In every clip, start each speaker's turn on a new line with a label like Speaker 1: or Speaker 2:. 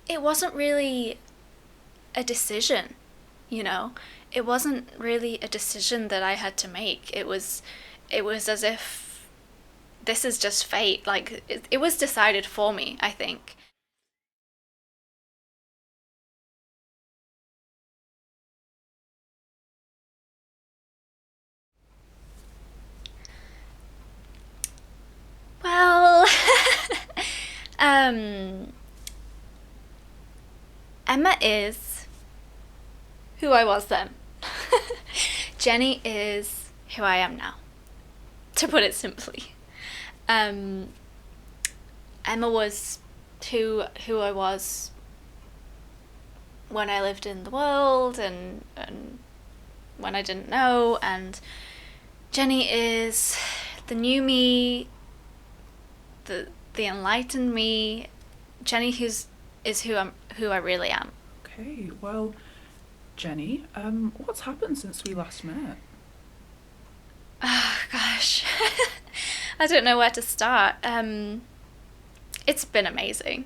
Speaker 1: it wasn't really a decision, you know? It wasn't really a decision that I had to make. It was as if this is just fate. Like it was decided for me, I think. Well, um, Emma is who I was then. Jenny is who I am now, to put it simply. Um, Emma was who I was when I lived in the world and when I didn't know, and Jenny is the new me, the enlightened me. Jenny is who I really am.
Speaker 2: Okay, well, Jenny, what's happened since we last met?
Speaker 1: Oh gosh, I don't know where to start. It's been amazing.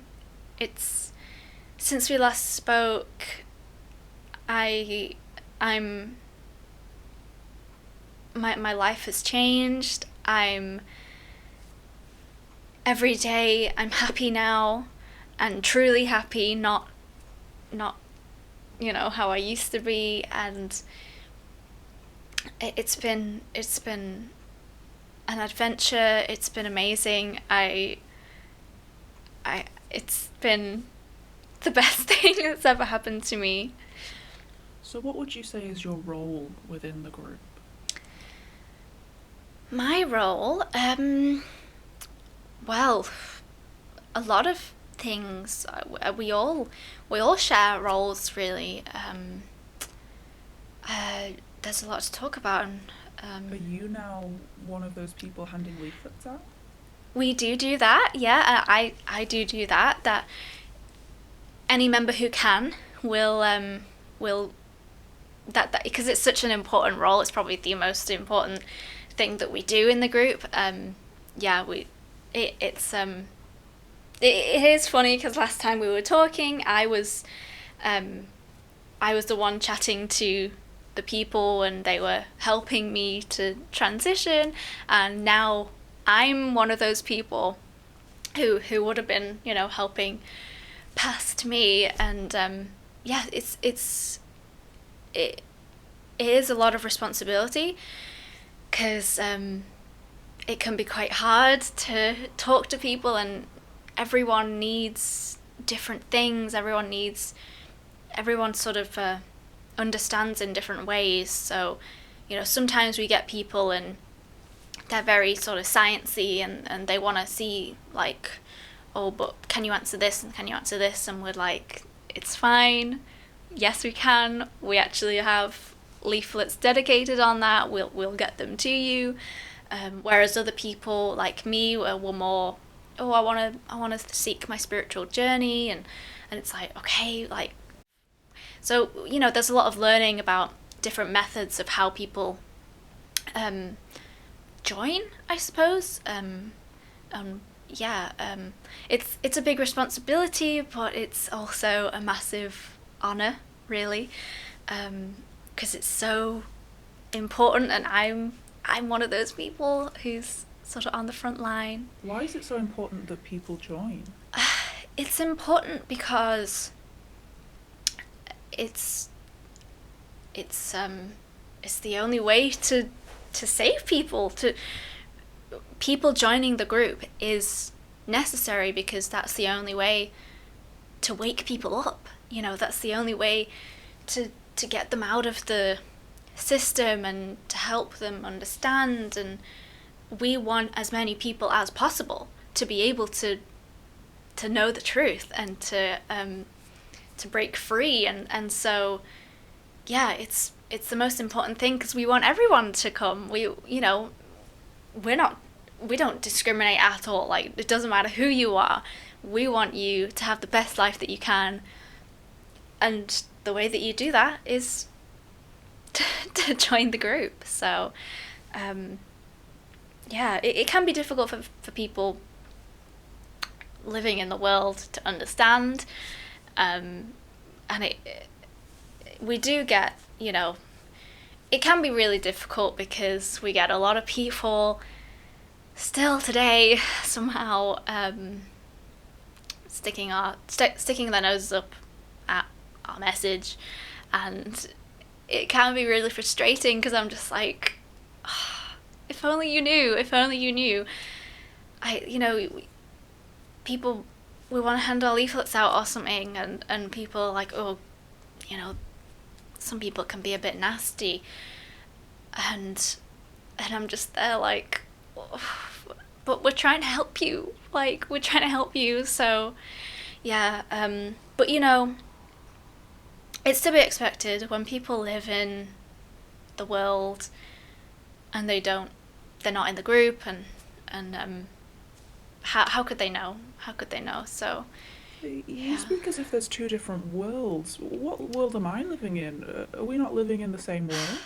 Speaker 1: It's since we last spoke. I I'm my life has changed. I'm every day I'm happy now and truly happy, not how I used to be, and it's been an adventure. It's been amazing. I it's been the best thing that's ever happened to me.
Speaker 2: So, what would you say is your role within the group?
Speaker 1: My role, well, a lot of things. We all share roles really. Uh, there's a lot to talk about, and
Speaker 2: Are you now one of those people handing leaflets out?
Speaker 1: we do that. Yeah, I do that. That any member who can will that because it's such an important role. It's probably the most important thing that we do in the group. Yeah, it is funny because last time we were talking, um, I was the one chatting to the people and they were helping me to transition, and now I'm one of those people who would have been helping past me, and yeah, it, it is a lot of responsibility because it can be quite hard to talk to people, and everyone needs different things. Everyone sort of understands in different ways. So, sometimes we get people and they're very sort of sciencey, and they want to see like, oh, but can you answer this and can you answer this? And we're like, it's fine. Yes, we can. We actually have leaflets dedicated on that. We'll get them to you. Whereas other people like me were more, oh, I want to seek my spiritual journey, and it's like, okay, like, so there's a lot of learning about different methods of how people um, join, I suppose. Yeah, it's a big responsibility, but it's also a massive honor, really, because it's so important, and I'm one of those people who's sort of on the front line.
Speaker 2: Why is it so important that people join?
Speaker 1: It's important because it's it's it's the only way to save people. To People joining the group is necessary because that's the only way to wake people up. That's the only way to get them out of the system and to help them understand. And we want as many people as possible to be able to know the truth and to break free. And so yeah, it's the most important thing because we want everyone to come. We're not we don't discriminate at all. Like, it doesn't matter who you are. We want you to have the best life that you can, and the way that you do that is to join the group. So yeah, it can be difficult for people living in the world to understand. And we do get, it can be really difficult because we get a lot of people still today somehow sticking their noses up at our message, and it can be really frustrating because I'm just like, oh, if only you knew, if only you knew. People, we want to hand our leaflets out or something, and people are like, oh, some people can be a bit nasty, and I'm just there like, oh, but we're trying to help you, so yeah. But it's to be expected when people live in the world and they're not in the group, and how could they know? So
Speaker 2: You
Speaker 1: yeah.
Speaker 2: speak as if there's two different worlds. What world am I living in? Are we not living in the same world?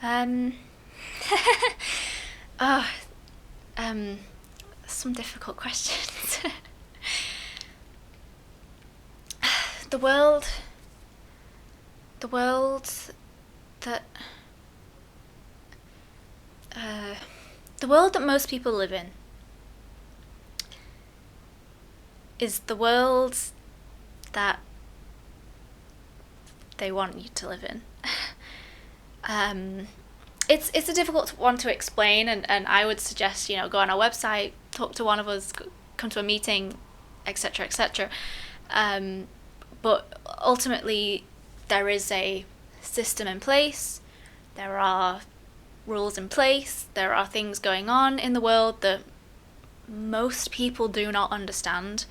Speaker 1: Um, oh, some difficult questions. the world, the world that, uh, the world that most people live in is the world that they want you to live in. It's a difficult one to explain, and I would suggest go on our website, talk to one of us, come to a meeting, etc., etc. But ultimately, there is a system in place. There are rules in place. There are things going on in the world that most people do not understand.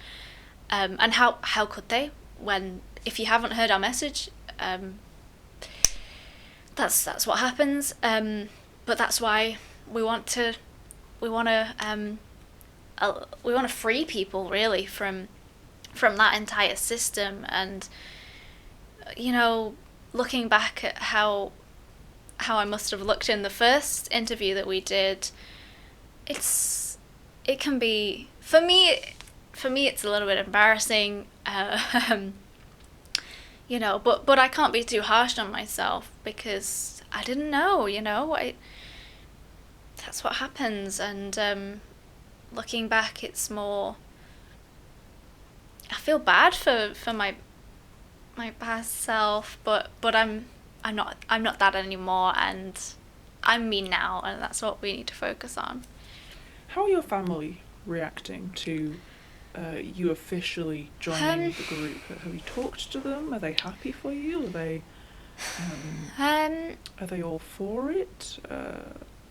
Speaker 1: And how could they, when if you haven't heard our message? That's what happens. But that's why we want to we want to we want to free people really from that entire system. And looking back at how I must have looked in the first interview that we did, it can be, for me it's a little bit embarrassing. But I can't be too harsh on myself because I didn't know. That's what happens. And looking back, it's more, I feel bad for my past self, but I'm not that anymore, and I'm me now, and that's what we need to focus on.
Speaker 2: How are your family reacting to you officially joining the group? Have you talked to them? Are they happy for you? Are they all for it?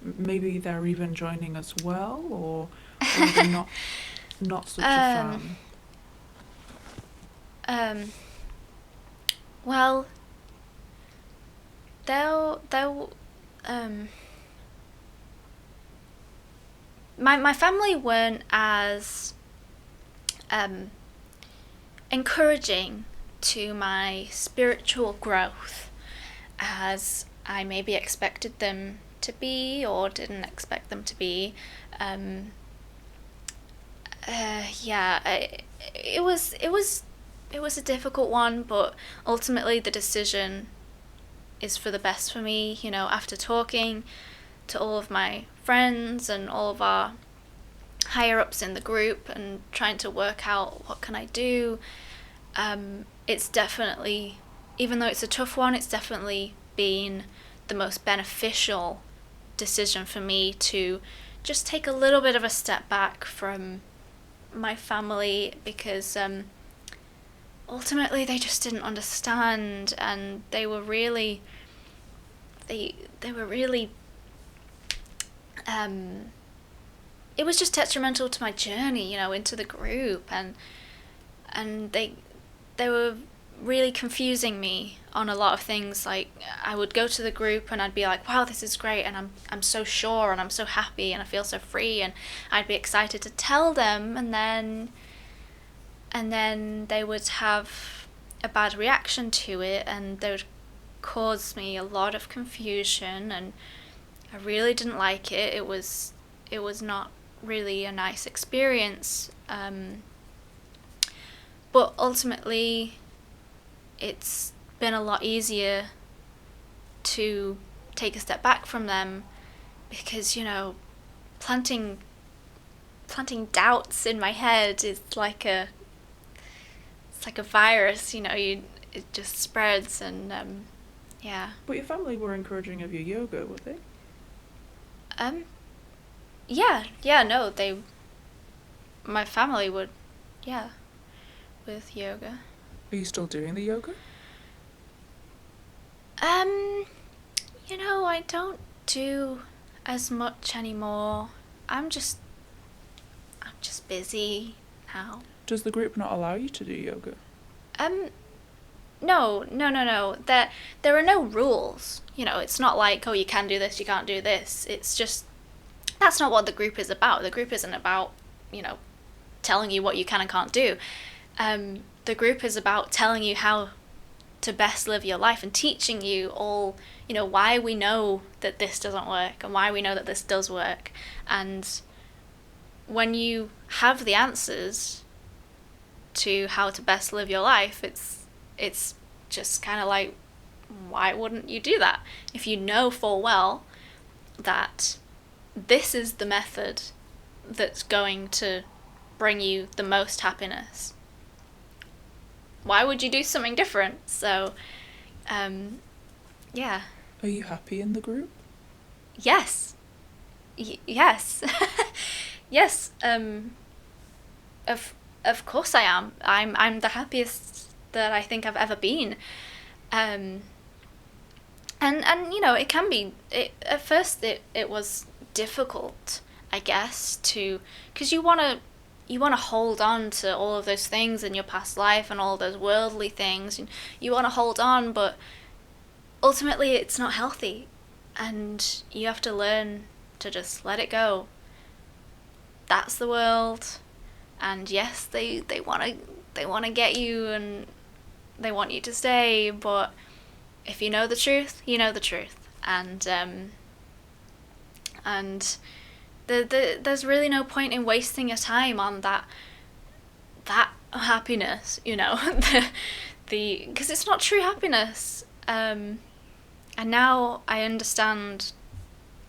Speaker 2: Maybe they're even joining as well, or are they not such a fan?
Speaker 1: Well, they'll my family weren't as encouraging to my spiritual growth as I maybe expected them to be, or didn't expect them to be. It was a difficult one, but ultimately the decision is for the best for me. After talking to all of my friends and all of our higher ups in the group and trying to work out what can I do, it's definitely, even though it's a tough one, it's definitely been the most beneficial decision for me to just take a little bit of a step back from my family, because ultimately they just didn't understand, and they were really it was just detrimental to my journey, into the group, and they were really confusing me on a lot of things. Like, I would go to the group and I'd be like, wow, this is great, and I'm so sure, and I'm so happy, and I feel so free, and I'd be excited to tell them, and then they would have a bad reaction to it, and they would cause me a lot of confusion, and I really didn't like it. It was not really a nice experience. But ultimately, it's been a lot easier to take a step back from them because, planting doubts in my head is like a virus, it just spreads. And yeah.
Speaker 2: But your family were encouraging of your yoga, were they?
Speaker 1: Yeah, no, my family would, yeah, with yoga.
Speaker 2: Are you still doing the yoga?
Speaker 1: I don't do as much anymore. I'm just busy now.
Speaker 2: Does the group not allow you to do yoga?
Speaker 1: No. There are no rules. It's not like, oh, you can do this, you can't do this. It's just, that's not what the group is about. The group isn't about, telling you what you can and can't do. The group is about telling you how to best live your life and teaching you all, why we know that this doesn't work and why we know that this does work. And when you have the answers to how to best live your life, it's just kind of like, why wouldn't you do that? If you know full well that this is the method that's going to bring you the most happiness, why would you do something different? So, yeah.
Speaker 2: Are you happy in the group?
Speaker 1: Yes. Yes. Yes. Of course I am. I'm the happiest that I think I've ever been. And it can be. At first it was difficult, I guess, because you wanna hold on to all of those things in your past life and all those worldly things. And you want to hold on, but ultimately it's not healthy. And you have to learn to just let it go. That's the world. And yes, they want to get you and they want you to stay, but if you know the truth, you know the truth. And there's really no point in wasting your time on that happiness, because it's not true happiness. And now I understand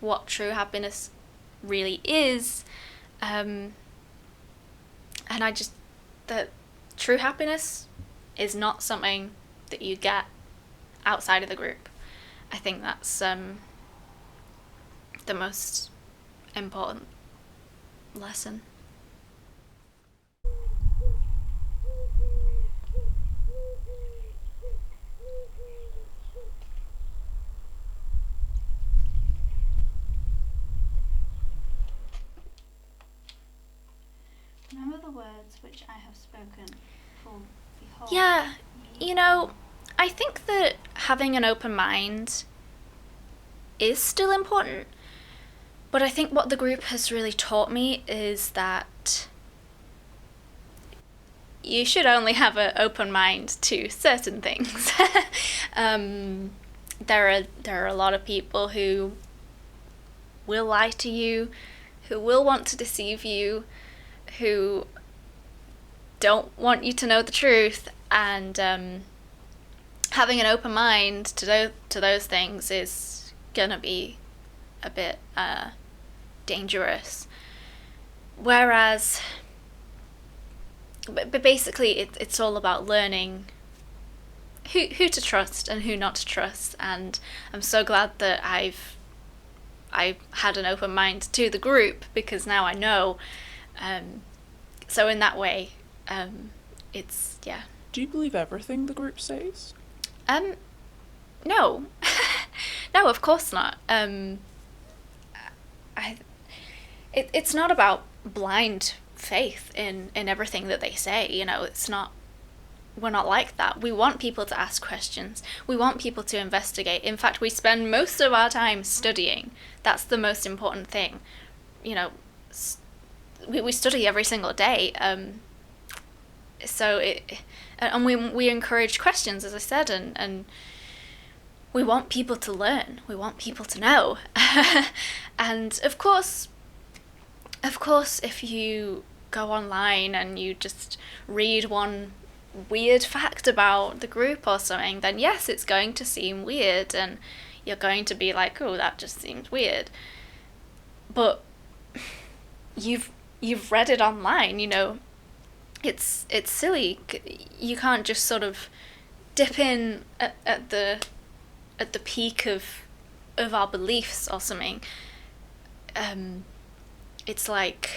Speaker 1: what true happiness really is. And that true happiness is not something that you get outside of the group. I think that's the most important lesson.
Speaker 3: Remember the words which I have spoken, for behold.
Speaker 1: Yeah, I think that having an open mind is still important, but I think what the group has really taught me is that you should only have an open mind to certain things. There are a lot of people who will lie to you, who will want to deceive you, who don't want you to know the truth, and having an open mind to those things is gonna be a bit dangerous. Whereas, but basically, it's all about learning who to trust and who not to trust. And I'm so glad that I've had an open mind to the group, because now I know. So in that way, it's, yeah.
Speaker 2: Do you believe everything the group says?
Speaker 1: No. No, of course not. It's not about blind faith in everything that they say. It's not. We're not like that. We want people to ask questions. We want people to investigate. In fact, we spend most of our time studying. That's the most important thing. We study every single day. And we encourage questions, as I said, and we want people to learn. We want people to know. And of course, if you go online and you just read one weird fact about the group or something, then yes, it's going to seem weird, and you're going to be like, oh, that just seems weird. But you've read it online, it's silly. You can't just sort of dip in at the peak of our beliefs or something. It's like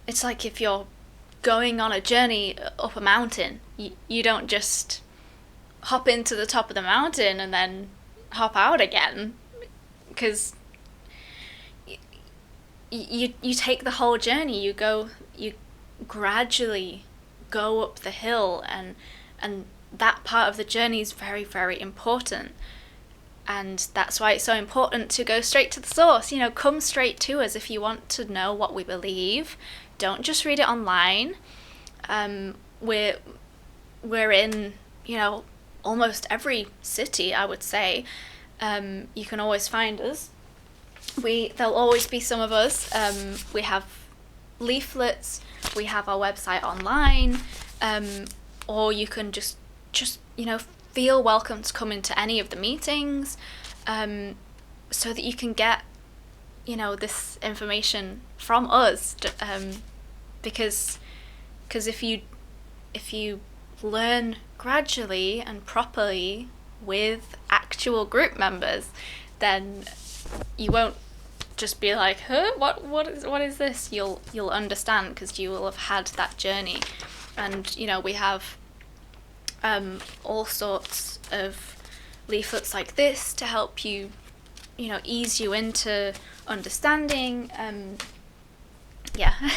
Speaker 1: if you're going on a journey up a mountain, you don't just hop into the top of the mountain and then hop out again, because you take the whole journey. You gradually go up the hill, and that part of the journey is very, very important. And that's why it's so important to go straight to the source. Come straight to us if you want to know what we believe. Don't just read it online. We're in, almost every city, I would say. You can always find us. There'll always be some of us. We have leaflets. We have our website online. Or you can just feel welcome to come into any of the meetings, so that you can get this information from us, because if you learn gradually and properly with actual group members, then you won't just be like, huh, what is this? You'll understand, because you will have had that journey. And we have all sorts of leaflets like this to help you, ease you into understanding. Yeah.
Speaker 2: Do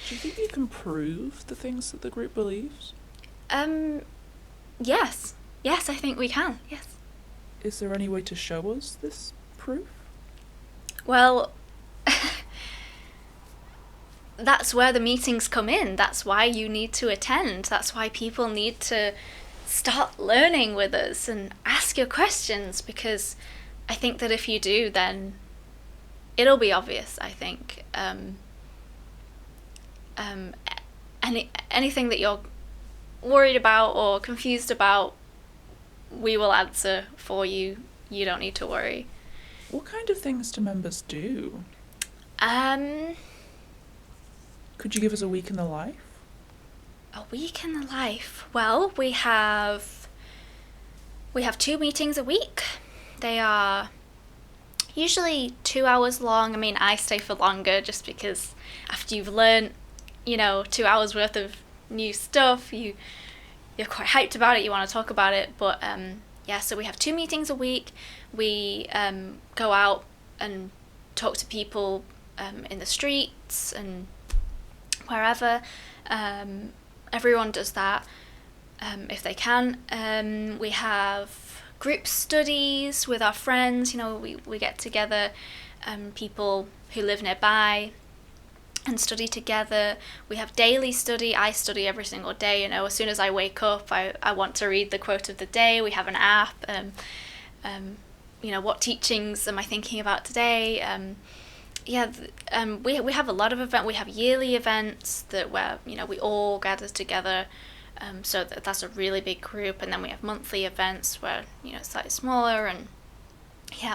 Speaker 2: you think you can prove the things that the group believes?
Speaker 1: Yes. Yes, I think we can. Yes.
Speaker 2: Is there any way to show us this proof?
Speaker 1: Well, that's where the meetings come in. That's why you need to attend. That's why people need to start learning with us and ask your questions, because I think that if you do, then it'll be obvious, I think. Anything that you're worried about or confused about, we will answer for you. You don't need to worry.
Speaker 2: What kind of things do members do? Could you give us a week in the life?
Speaker 1: A week in the life? Well, we have 2 meetings a week. They are usually 2 hours long. I mean, I stay for longer just because after you've learned, 2 hours worth of new stuff, you're quite hyped about it, you want to talk about it. But so we have 2 meetings a week. We go out and talk to people in the streets and wherever. Everyone does that if they can. We have group studies with our friends. We get together, people who live nearby, and study together. We have daily study. I study every single day. As soon as I wake up, I want to read the quote of the day. We have an app. What teachings am I thinking about today? We have a lot of events. We have yearly events where we all gather together. So that's a really big group. And then we have monthly events where it's slightly smaller, and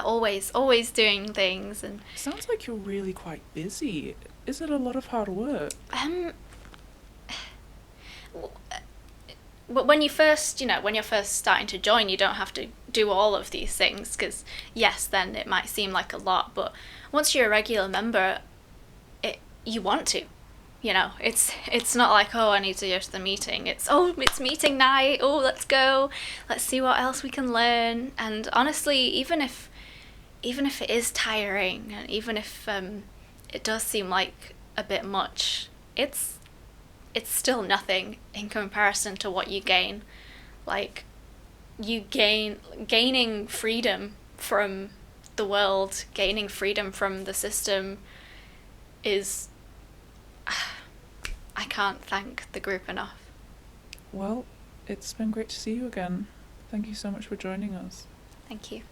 Speaker 1: always doing things. And
Speaker 2: sounds like you're really quite busy. Is it a lot of hard work?
Speaker 1: When you're first starting to join, you don't have to do all of these things, because yes, then it might seem like a lot, but once you're a regular member, you want to. It's not like, oh, I need to go to the meeting. It's meeting night. Oh, let's go. Let's see what else we can learn. And honestly, even if it is tiring, and even if it does seem like a bit much, it's still nothing in comparison to what you gain. Like, gaining freedom from the world, gaining freedom from the system is, I can't thank the group enough.
Speaker 2: Well, it's been great to see you again. Thank you so much for joining us.
Speaker 1: Thank you.